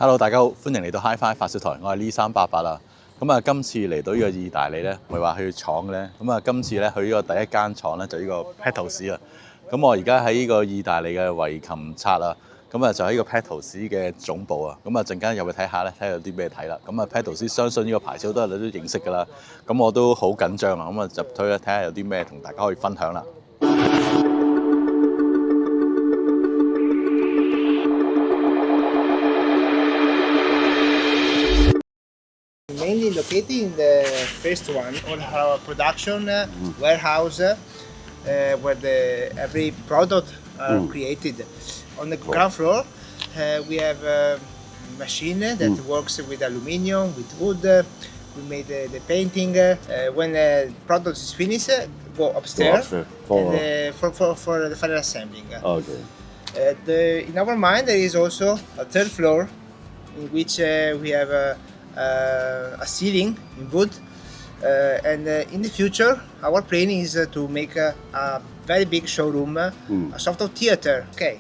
Hello， 大家好，歡迎嚟到 Hi-Fi 發燒台，我係Lee388啦。咁啊，今次嚟到呢個意大利咧，咪話去廠嘅咧。咁啊，今次咧去呢個第一間廠咧，就呢個 Petos 啊。咁我而家喺呢個意大利嘅維琴察啊。咁啊，就喺呢個 Petos 嘅總部啊。咁啊，陣間入去睇下咧，睇下有啲咩睇啦。咁啊 Petos 相信呢個牌子好多人都認識㗎啦。咁我都好緊張啊。咁啊，入去咧睇下有啲咩同大家可以分享啦。Mainly located in the first one, all our production warehouse, where every product created. On the ground floor, we have a machine that works with aluminium, with wood. We made the painting. When the product is finished, go upstairs for the final assembling. Okay. In our mind, there is also a third floor, in which we have a ceiling in wood, and in the future our plan is to make a very big showroom, a sort of theater. Okay.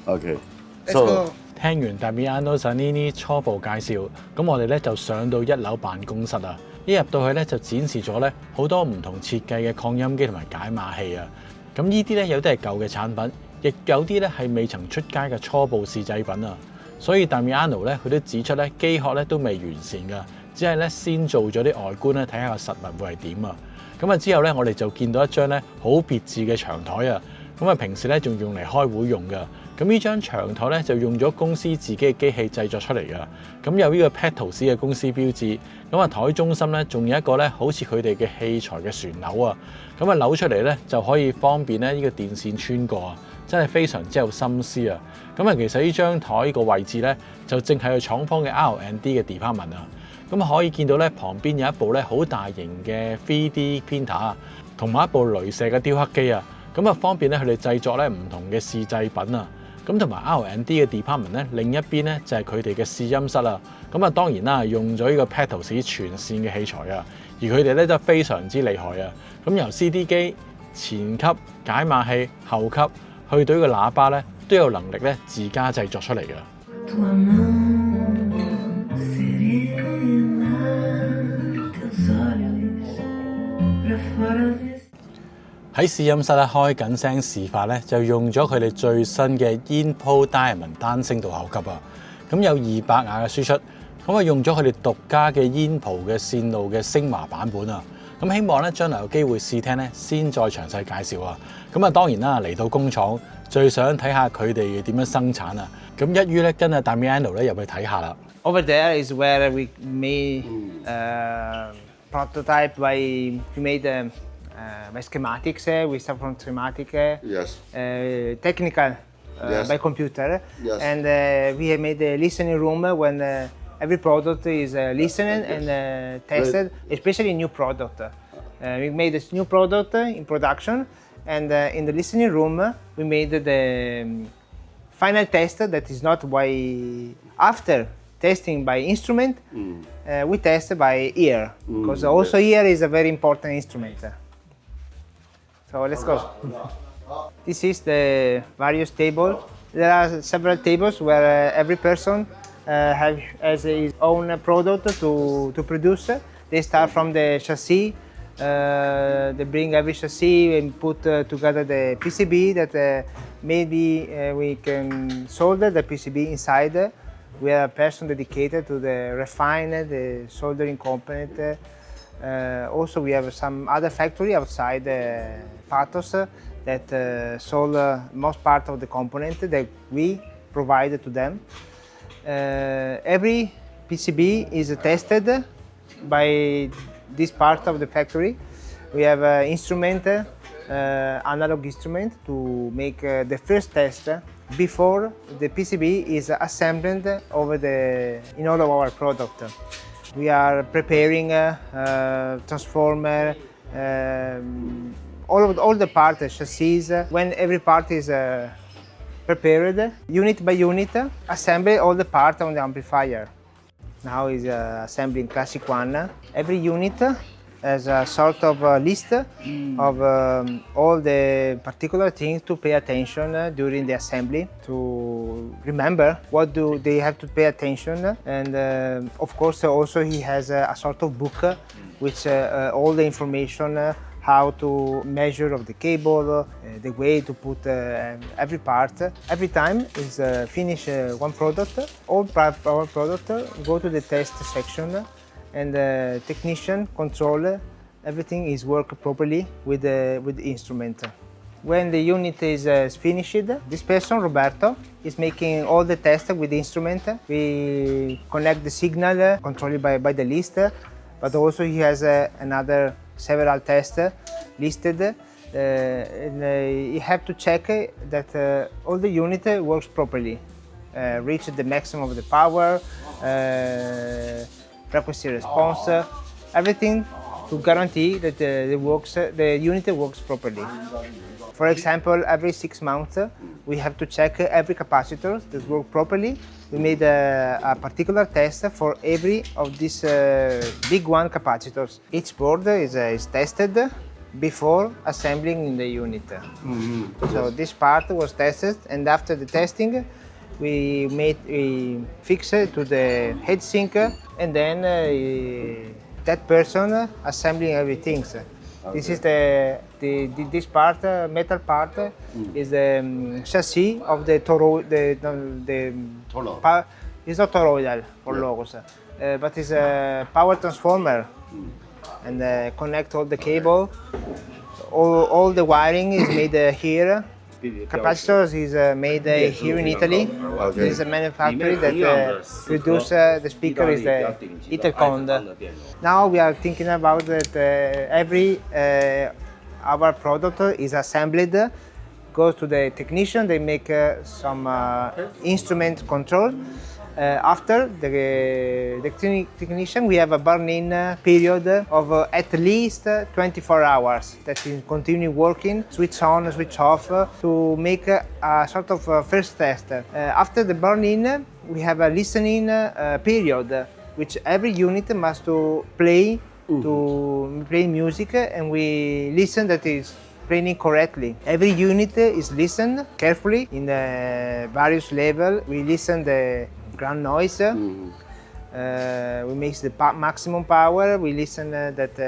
Let's go. 聽完 Damiano Zanini 初步介紹，咁我哋咧就上到一樓辦公室啊！一入到去咧就展示咗咧好多唔同設計嘅擴音機同埋解碼器啊！咁呢啲咧有啲係舊嘅產品，亦有啲咧係未曾出街嘅初步試製品啊！所以 Damiano 咧佢都指出咧機殼咧都未完善㗎。只係咧先做咗啲外觀咧，睇下個實物會係點啊！咁啊之後咧，我哋就見到一張咧好別緻嘅長台啊！咁啊平時咧仲用嚟開會用㗎。咁呢張長台咧就用咗公司自己嘅機器製作出嚟㗎。咁有呢個 Petos 嘅公司標誌。咁啊台中心咧仲有一個咧好似佢哋嘅器材嘅旋鈕啊！咁啊扭出嚟咧就可以方便咧呢個電線穿過啊！真係非常之有心思啊！咁啊其實呢張台個位置咧就正係佢廠方嘅 R&D 嘅 department 啊！咁可以見到咧，旁邊有一部咧好大型嘅 3D printer， 同埋一部鐳射嘅雕刻機啊。咁啊方便咧佢哋製作咧唔同嘅試製品啊。咁同埋 R&D 嘅 department 咧，另一邊咧就係佢哋嘅試音室啊。咁啊當然啦，用咗呢個 Petos 全線嘅器材啊，而佢哋咧都非常之厲害啊。咁由 CD 機、前級解碼器、後級去到呢個喇叭咧，都有能力咧自家製作出嚟嘅。喺試音室咧開緊聲示範咧，就用咗佢哋最新嘅 InPro Diamond 單聲道後級啊！咁有200瓦嘅輸出，咁啊用咗佢哋獨家嘅 InPro 嘅線路嘅升華版本啊！咁希望咧將來有機會試聽咧，先再詳細介紹啊！咁啊當然啦，嚟到工廠最想睇下佢哋點樣生產啊！咁一於咧跟阿 Damiano 咧入去睇下啦。Over there is where we made prototype we made by schematics. We start from schematic. Technical by computer. And we have made a listening room when every product is listened and tested, especially new product. We made this new product in production, and in the listening room we made the final test that is not by after testing by instrument. We test by ear, because also ear is a very important instrument. So let's go. This is the various tables. There are several tables where every person has his own product to produce. They start from the chassis. They bring every chassis and put together the PCB that maybe we can solder the PCB inside. We have a person dedicated to the refine, the soldering component. Also, we have some other factory outside Patos that sold most part of the component that we provide to them. Every PCB is tested by this part of the factory. We have an instrument, analog instrument, to make the first test before the PCB is assembled in all of our product. We are preparing transformer, all the parts, chassis. When every part is prepared, unit by unit, assemble all the parts on the amplifier. Now is assembling Classic 1. Every unit as a sort of a list of all the particular things to pay attention during the assembly, to remember what do they have to pay attention. And of course also he has a sort of book which all the information how to measure of the cable, the way to put every part. Every time is finish one product, all our product go to the test section, and the technician control everything is work properly with the instrument. When the unit is finished, this person, Roberto, is making all the tests with the instrument. We connect the signal controlled by the list, but also he has another several tests listed. And you have to check that all the unit works properly, reach the maximum of the power, frequency response, everything to guarantee that the unit works properly. For example, every 6 months we have to check every capacitor that work properly. We made a particular test for every of these big one capacitors. Each board is tested before assembling in the unit. So this part was tested, and after the testing we fix it to the heatsink, and then that person assembling everything. Okay. This is this part, metal part, is the chassis of the Toroidal. It's not Toroidal for Logos, but it's a power transformer, and connect all the cable. All the wiring is made here. Capacitors is made here in Italy. Okay. This is a manufacturer that produce the speaker is the Intercond. Now we are thinking about that every our product is assembled, goes to the technician, they make some instrument control. After the technician, we have a burn-in period of at least 24 hours that is continue working, switch on, switch off, to make a sort of first test. After the burn-in, we have a listening period, which every unit must to play music, and we listen that is playing correctly. Every unit is listened carefully in the various level. We listen the ground noise. We make the maximum power. We listen that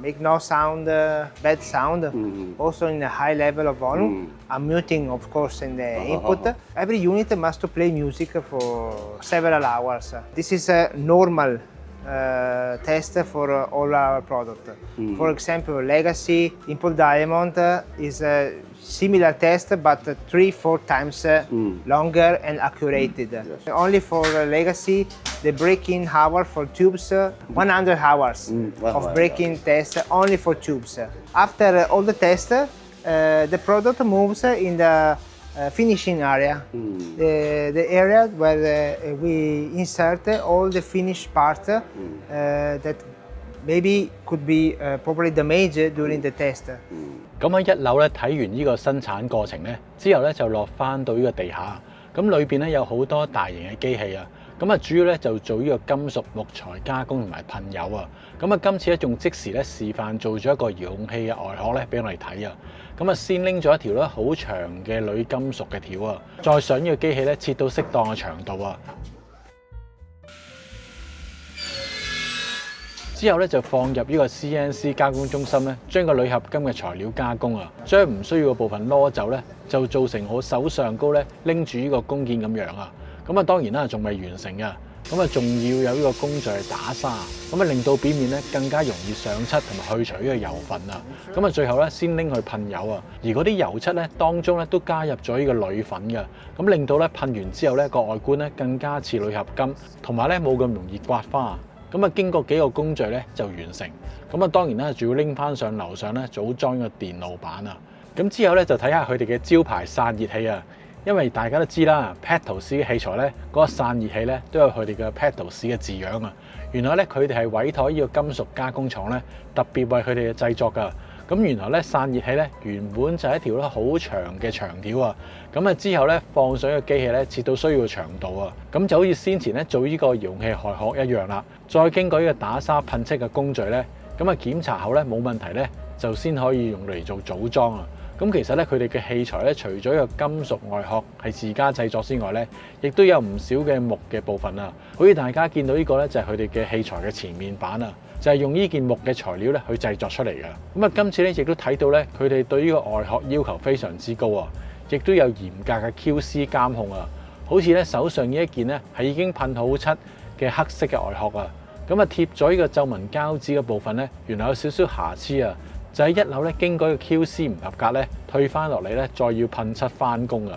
make no sound, bad sound. Also in a high level of volume. I'm muting, of course, in the input. Every unit must play music for several hours. This is a normal test for all our product. For example, Legacy Impulse Diamond is a similar test, but 3-4 times longer and accurate. Yes. Only for Legacy, the break-in hour for tubes, 100 hours of break-in test only for tubes. After all the tests, the product moves in the finishing area, the area where we insert all the finished parts that maybe could be properly damaged during the test. 咁喺一樓咧睇完呢個生產過程咧，之後咧就落翻到呢個地下。咁裏邊咧有好多大型嘅機器啊。咁啊主要咧就做呢個金屬木材加工同埋噴油啊。咁啊今次咧仲即時咧示範做咗一個遙控器嘅外殼咧俾我哋睇啊。咁啊先拎咗一條咧好長嘅鋁金屬嘅條啊，再上呢個機器咧切到適當嘅長度啊。之後咧就放入呢個 CNC 加工中心咧，將個鋁合金嘅材料加工啊，將唔需要嘅部分攞走咧，就做成我手上高咧拎住呢個工件咁樣啊。咁啊當然啦，仲未完成嘅，咁啊仲要有呢個工序去打砂，咁啊令到表面咧更加容易上漆同埋去除呢個油分啊。咁啊最後咧先拎去噴油啊，而嗰啲油漆咧當中咧都加入咗呢個鋁粉嘅，咁令到咧噴完之後咧個外觀咧更加似鋁合金，同埋咧冇咁容易刮花。咁啊經過幾個工序咧就完成，咁啊當然啦，仲要拎翻上樓上咧組裝個電路板啊。咁之後咧就睇下佢哋嘅招牌散熱器啊，因為大家都知啦 ，Petos 嘅器材咧嗰個散熱器咧都有佢哋嘅 Petos 嘅字樣啊。原來咧佢哋係委託呢個金屬加工廠咧特別為佢哋嘅製作㗎。咁原來咧散熱器咧原本就係一條咧好長嘅長條啊，咁啊之後咧放上個機器咧切到需要嘅長度啊，咁就好似先前咧做呢個遙控器外殼一樣啦。再經過呢個打砂噴漆嘅工序咧，咁啊檢查後咧冇問題咧，就先可以用嚟做組裝啊。咁其實咧佢哋嘅器材咧，除咗有金屬外殼係自家製作之外咧，亦都有唔少嘅木嘅部分啊。好似大家見到呢個咧，就係佢哋嘅器材嘅前面板啊，就係用呢件木嘅材料咧去製作出嚟嘅。咁啊，今次咧亦都睇到咧，佢哋對呢個外殼要求非常之高啊，亦都有嚴格嘅 QC 監控啊。好似咧手上呢一件咧係已經噴好漆嘅黑色嘅外殼啊，咁啊貼咗呢個皺紋膠紙嘅部分咧，原來有少少瑕疵啊。就喺1樓咧，經過個 QC 唔合格咧，退翻落嚟咧，再要噴漆翻工啊！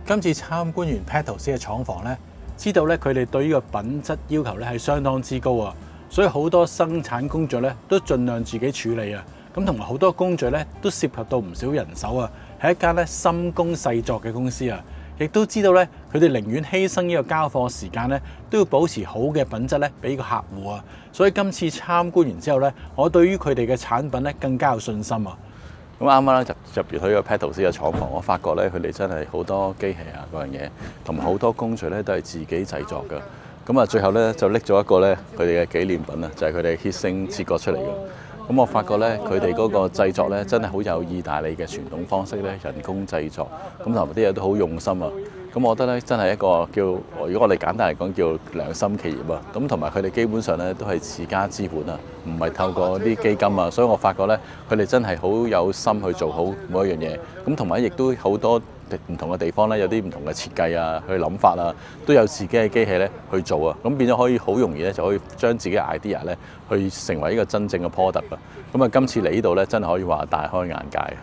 今次參觀完 Petrol 嘅廠房咧，知道咧佢哋對呢個品質要求咧係相當之高啊，所以好多生產工序咧都盡量自己處理啊。咁同埋好多工序咧都涉及到唔少人手啊，係一間咧深工細作嘅公司啊。亦都知道咧，佢哋寧願犧牲呢個交貨時間咧，都要保持好嘅品質咧，俾個客戶啊。所以今次參觀完之後咧，我對於佢哋嘅產品咧更加有信心啊。咁啱啱咧入完去個 Petrol 嘅廠房，我發覺咧佢哋真係好多機器啊嗰樣嘢，同埋好多工序咧都係自己製作㗎。咁啊，最後咧就拎咗一個咧佢哋嘅紀念品啊，就係佢哋 heatsink 切割出嚟嘅。咁我發覺咧，佢哋嗰個製作咧真係好有意大利嘅傳統方式咧，人工製作，咁同埋啲嘢都好用心啊！咁我覺得咧，真係一個叫，如果我哋簡單嚟講叫良心企業啊！咁同埋佢哋基本上咧都係自家資本啊，唔係透過啲基金啊，所以我發覺咧，佢哋真係好有心去做好每一樣嘢。咁同埋亦都好多唔同嘅地方咧，有啲唔同嘅設計啊，去諗法啊，都有自己嘅機器咧去做啊。咁變咗可以好容易咧，就可以將自己嘅 idea 咧去成為一個真正嘅 product 啊。咁啊，今次嚟呢度咧，真係可以話大開眼界啊！